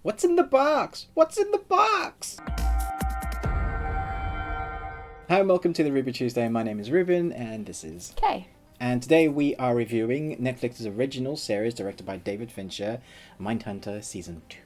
What's in the box? What's in the box? Hi and welcome to the Ruby Tuesday. My name is Ruben and this is Kay. And today we are reviewing Netflix's original series directed by David Fincher, Mindhunter Season 2.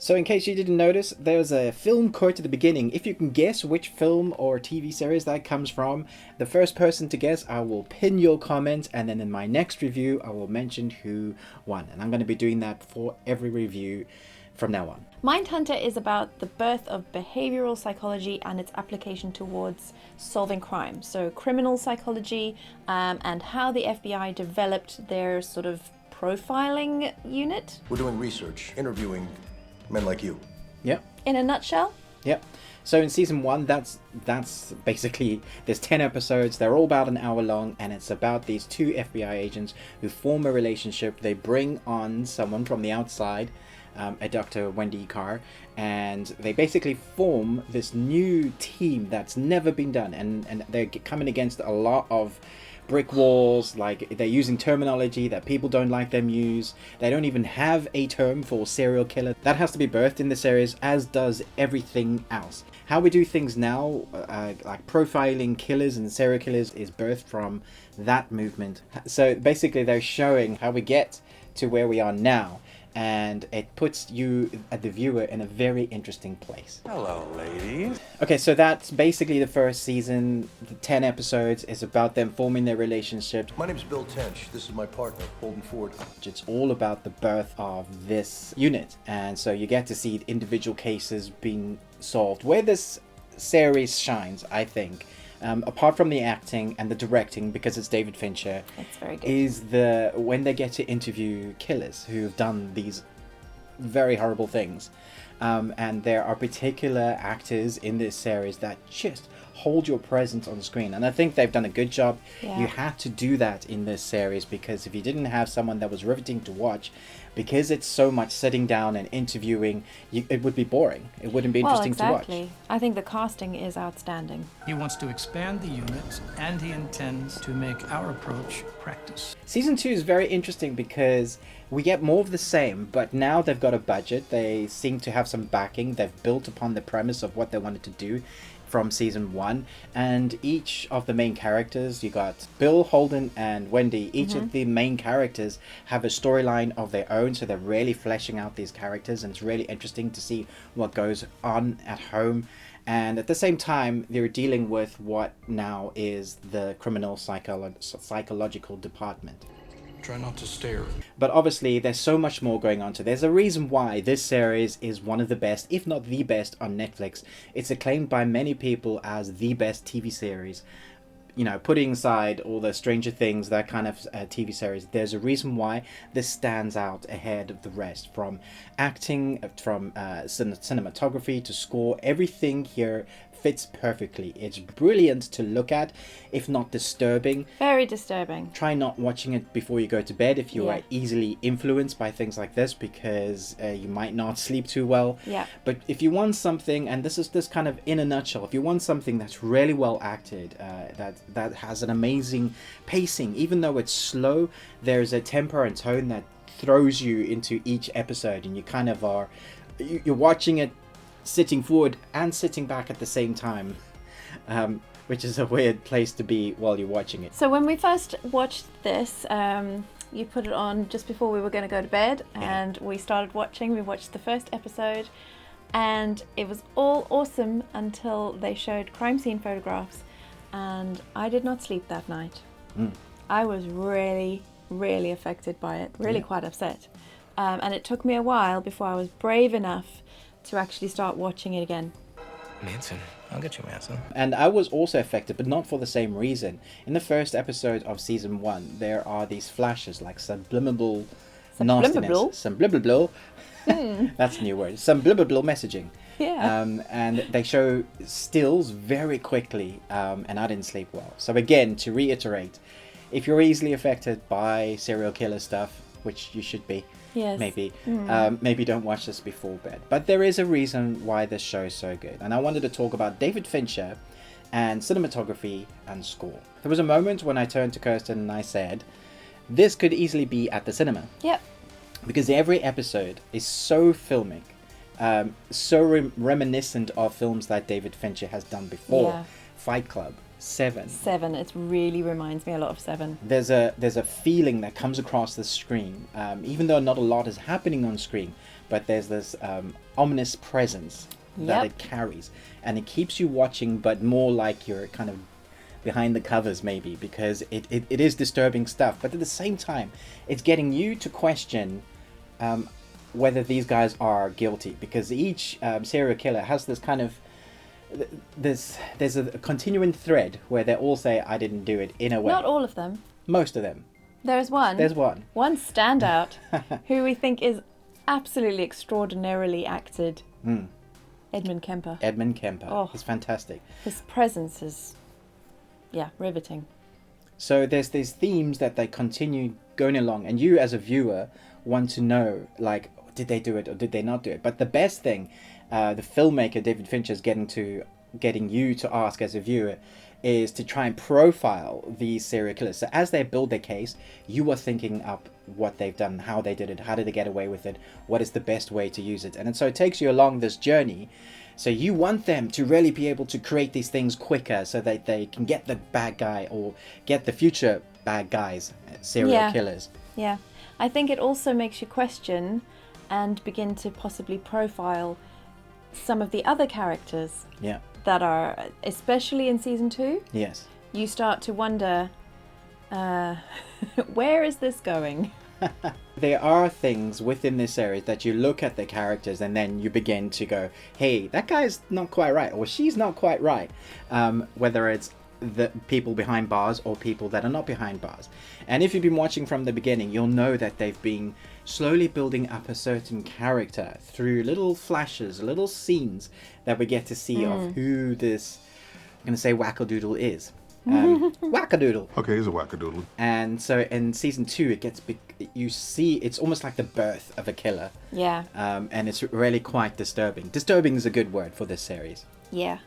So in case you didn't notice, there's a film quote at the beginning. If you can guess which film or TV series that comes from, the first person to guess, I will pin your comment, and then in my next review I will mention who won. And I'm going to be doing that for every review from now on. Mindhunter is about the birth of behavioral psychology and its application towards solving crime. So criminal psychology and how the FBI developed their sort of profiling unit. We're doing research, interviewing men like you. Yep. In a nutshell. Yep. So in season 1, that's basically, there's 10 episodes, they're all about an hour long, and it's about these two FBI agents who form a relationship. They bring on someone from the outside, a Dr. Wendy Carr, and they basically form this new team that's never been done, and they're coming against a lot of brick walls. Like, they're using terminology that people don't like them use. They don't even have a term for serial killer. That has to be birthed in the series, as does everything else. How we do things now, like profiling killers and serial killers, is birthed from that movement. So basically they're showing how we get to where we are now, and it puts you, the viewer, in a very interesting place. Hello, ladies. Okay, so that's basically the first season. The 10 episodes is about them forming their relationship. My name's Bill Tench. This is my partner, Holden Ford. It's all about the birth of this unit, and so you get to see individual cases being solved. Where this series shines, I think, apart from the acting and the directing, because it's David Fincher, It's very good. is when they get to interview killers who have done these very horrible things. And there are particular actors in this series that just hold your presence on screen, and I think they've done a good job. Yeah. You had to do that in this series, because if you didn't have someone that was riveting to watch, because it's so much sitting down and interviewing, it would be boring. It wouldn't be interesting to watch. I think the casting is outstanding. He wants to expand the unit, and he intends to make our approach practice. Season 2 is very interesting because we get more of the same, but now they've got a budget. They seem to have some backing. They've built upon the premise of what they wanted to do from season 1, and each of the main characters, you got Bill, Holden and Wendy, each of the main characters have a storyline of their own, so they're really fleshing out these characters, and it's really interesting to see what goes on at home. And at the same time, they're dealing with what now is the criminal psychological department. Try not to stare. But obviously there's so much more going on. So there's a reason why this series is one of the best, if not the best, on Netflix. It's acclaimed by many people as the best TV series. You know, putting aside all the Stranger Things, that kind of TV series, there's a reason why this stands out ahead of the rest. From acting, from cinematography to score, everything here fits perfectly. It's brilliant to look at, if not disturbing. Very disturbing. Try not watching it before you go to bed if you Yeah. are easily influenced by things like this, because you might not sleep too well. Yeah. But if you want something, and this is this kind of in a nutshell, if you want something that's really well acted, that has an amazing pacing, even though it's slow, there's a tempo and tone that throws you into each episode, and you kind of are, you're watching it sitting forward and sitting back at the same time, which is a weird place to be while you're watching it. So when we first watched this, you put it on just before we were going to go to bed, and we started watching. We watched the first episode, and it was all awesome until they showed crime scene photographs, and I did not sleep that night. I was really, really affected by it, really quite upset. And it took me a while before I was brave enough to actually start watching it again. Manson. I'll get you, Manson. And I was also affected, but not for the same reason. In the first episode of season 1, there are these flashes, like subliminal nastiness. Subliminal. That's a new word. Subliminal messaging. Yeah. And they show stills very quickly, and I didn't sleep well. So again, to reiterate, if you're easily affected by serial killer stuff, which you should be, Yes. maybe don't watch this before bed. But there is a reason why this show is so good, and I wanted to talk about David Fincher and cinematography and score. There was a moment when I turned to Kirsten and I said, this could easily be at the cinema. Yep. because every episode is so filmic, so reminiscent of films that David Fincher has done before. Yeah. Fight Club, Seven. Seven. It really reminds me a lot of Seven. There's a feeling that comes across the screen, even though not a lot is happening on screen, but there's this ominous presence that Yep. it carries, and it keeps you watching, but more like you're kind of behind the covers maybe, because it is disturbing stuff, but at the same time it's getting you to question whether these guys are guilty, because each serial killer has this kind of there's a continuing thread where they all say I didn't do it in a way. Not all of them. Most of them. There's one. There's one. One standout who we think is absolutely extraordinarily acted. Edmund Kemper. Edmund Kemper. Oh. He's fantastic. His presence is, yeah, riveting. So there's these themes that they continue going along, and you as a viewer want to know, like, did they do it or did they not do it? But the best thing the filmmaker David Fincher is getting you to ask as a viewer is to try and profile these serial killers. So as they build their case, you are thinking up what they've done, how they did it, how did they get away with it, what is the best way to use it. And so it takes you along this journey. So you want them to really be able to create these things quicker so that they can get the bad guy or get the future bad guys, serial killers. Yeah. I think it also makes you question and begin to possibly profile some of the other characters Yeah. that are, especially in season 2, Yes. you start to wonder, where is this going? There are things within this series that you look at the characters and then you begin to go, hey, that guy's not quite right, or she's not quite right. Whether it's the people behind bars or people that are not behind bars. And if you've been watching from the beginning, you'll know that they've been slowly building up a certain character through little flashes, little scenes that we get to see of who this, I'm going to say wackadoodle is. Wackadoodle. Okay, he's a wackadoodle. And so in season 2, it gets big. You see, it's almost like the birth of a killer. Yeah. And it's really quite disturbing. Disturbing is a good word for this series. Yeah.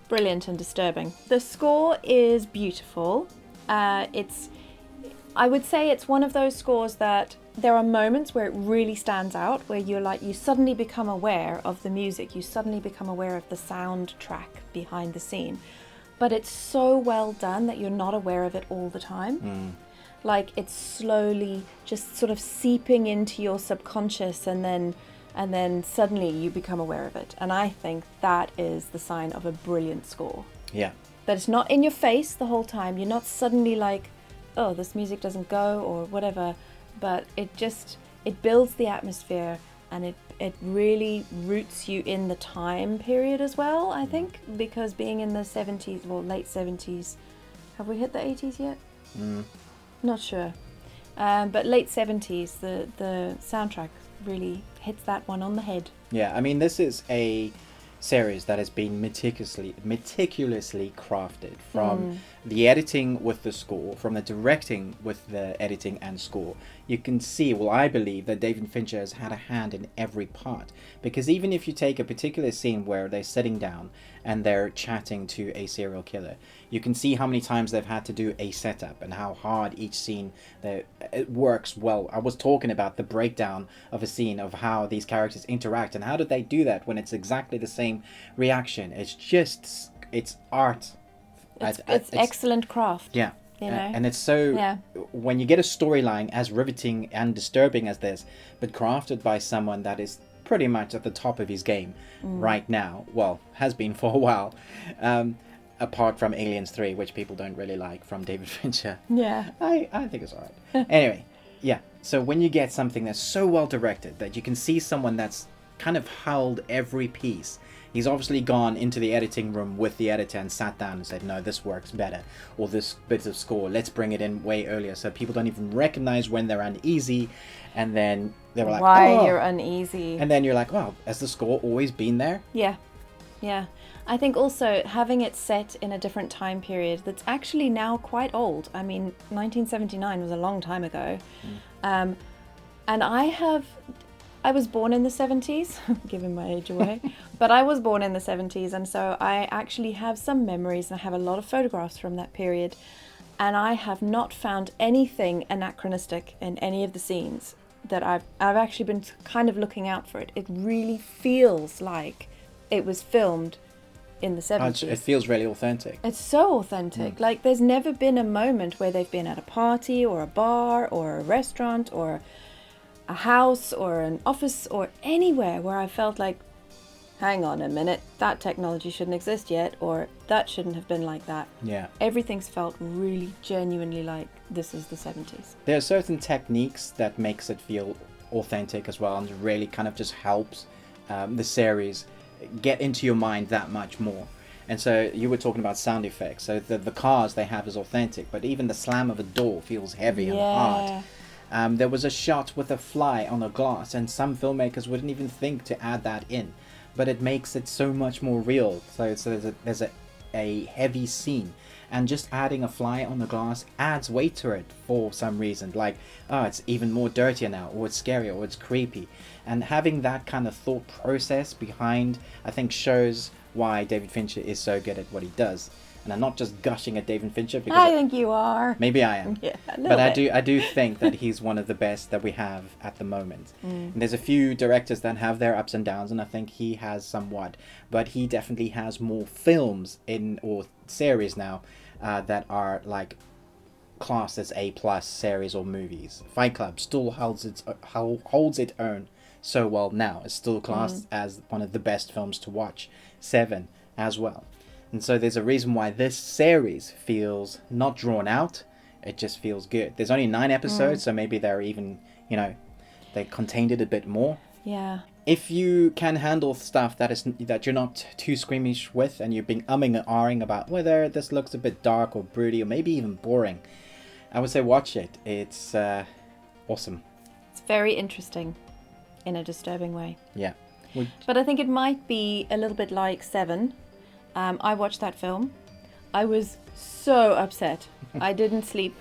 Brilliant and disturbing. The score is beautiful. I would say it's one of those scores that there are moments where it really stands out, where you suddenly become aware of the music, you suddenly become aware of the soundtrack behind the scene. But it's so well done that you're not aware of it all the time. Like, it's slowly just sort of seeping into your subconscious, and then suddenly you become aware of it. And I think that is the sign of a brilliant score. Yeah. That it's not in your face the whole time. You're not suddenly like, oh, this music doesn't go or whatever. But it builds the atmosphere, and it really roots you in the time period as well, I think. Because being in the 70s, well, late 70s, have we hit the 80s yet? Not sure. But late 70s, the soundtrack really hits that one on the head. Yeah, I mean, this is a series that has been meticulously crafted, from the editing with the score, from the directing with the editing and score. You can see, well, I believe that David Fincher has had a hand in every part, because even if you take a particular scene where they're sitting down and they're chatting to a serial killer, you can see how many times they've had to do a setup and how hard each scene it works well. I was talking about the breakdown of a scene, of how these characters interact, and how do they do that when it's exactly the same reaction. It's art. It's excellent craft. Yeah. You know? And it's so, when you get a storyline as riveting and disturbing as this, but crafted by someone that is pretty much at the top of his game right now, well, has been for a while, apart from Aliens 3, which people don't really like, from David Fincher. Yeah. I think it's alright. Anyway, yeah, so when you get something that's so well directed that you can see someone that's kind of held every piece. He's obviously gone into the editing room with the editor and sat down and said, no, this works better, or this bit of score, let's bring it in way earlier so people don't even recognize when they're uneasy. And then they were like, why oh. you're uneasy. And then you're like, well, has the score always been there? Yeah. I think also having it set in a different time period that's actually now quite old. I mean, 1979 was a long time ago. And I was born in the 70s, giving my age away, but I was born in the 70s, and so I actually have some memories, and I have a lot of photographs from that period, and I have not found anything anachronistic in any of the scenes that I've actually been kind of looking out for it. It really feels like it was filmed in the 70s. It feels really authentic. It's so authentic. Like, there's never been a moment where they've been at a party or a bar or a restaurant or a house or an office or anywhere where I felt like, hang on a minute, that technology shouldn't exist yet, or that shouldn't have been like that. Yeah. Everything's felt really genuinely like this is the 70s. There are certain techniques that makes it feel authentic as well, and really kind of just helps the series get into your mind that much more. And so you were talking about sound effects. So the cars they have is authentic, but even the slam of a door feels heavy and hard. There was a shot with a fly on a glass, and some filmmakers wouldn't even think to add that in, but it makes it so much more real. So there's a heavy scene, and just adding a fly on the glass adds weight to it for some reason. Like, oh, it's even more dirtier now, or it's scarier, or it's creepy. And having that kind of thought process behind, I think, shows why David Fincher is so good at what he does. And I'm not just gushing at David Fincher because I think you are. Maybe I am. Yeah, a little but bit. I do think that he's one of the best that we have at the moment. And there's a few directors that have their ups and downs, and I think he has somewhat. But he definitely has more films or series now that are like classed as A+ series or movies. Fight Club still holds its own so well now. It's still classed as one of the best films to watch. Seven as well. And so there's a reason why this series feels not drawn out. It just feels good. There's only 9 episodes, so maybe they're even, they contained it a bit more. Yeah. If you can handle stuff that you're not too squeamish with, and you've been umming and ahhing about whether this looks a bit dark or broody or maybe even boring, I would say watch it. It's awesome. It's very interesting in a disturbing way. Yeah. But I think it might be a little bit like Seven. I watched that film. I was so upset. I didn't sleep.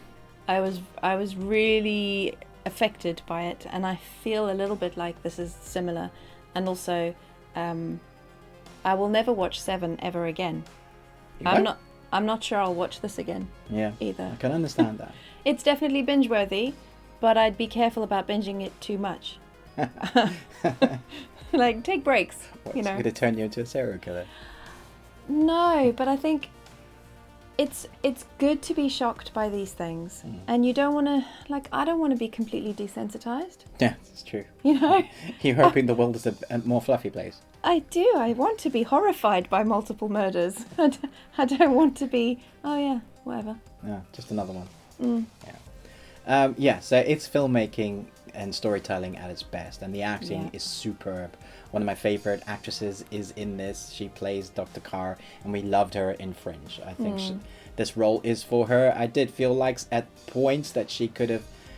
I was really affected by it, and I feel a little bit like this is similar. And also, I will never watch Seven ever again. I'm not sure I'll watch this again. Yeah. Either. I can understand that. It's definitely binge worthy, but I'd be careful about binging it too much. Like, take breaks. What's going to turn you into a serial killer? No, but I think it's good to be shocked by these things, and you don't want to, I don't want to be completely desensitized. Yeah, it's true. You know, You're hoping the world is a more fluffy place. I do. I want to be horrified by multiple murders. I don't want to be. Oh yeah, whatever. Yeah, just another one. Yeah. So it's filmmaking and storytelling at its best, and the acting is superb. One of my favorite actresses is in this. She plays Dr. Carr, and we loved her in Fringe. I think this role is for her. I did feel like at points that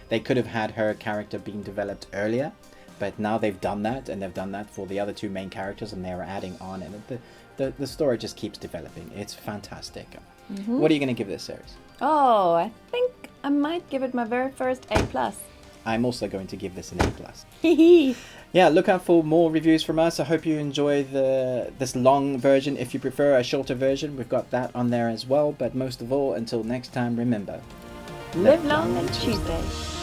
they could have had her character being developed earlier, but now they've done that, and they've done that for the other 2 main characters, and they're adding on, and the story just keeps developing. It's fantastic. What are you going to give this series? Oh, I think I might give it my very first A+. I'm also going to give this an A+. Hee. Yeah, look out for more reviews from us. I hope you enjoy this long version. If you prefer a shorter version, we've got that on there as well. But most of all, until next time, remember, Live long and Tuesday.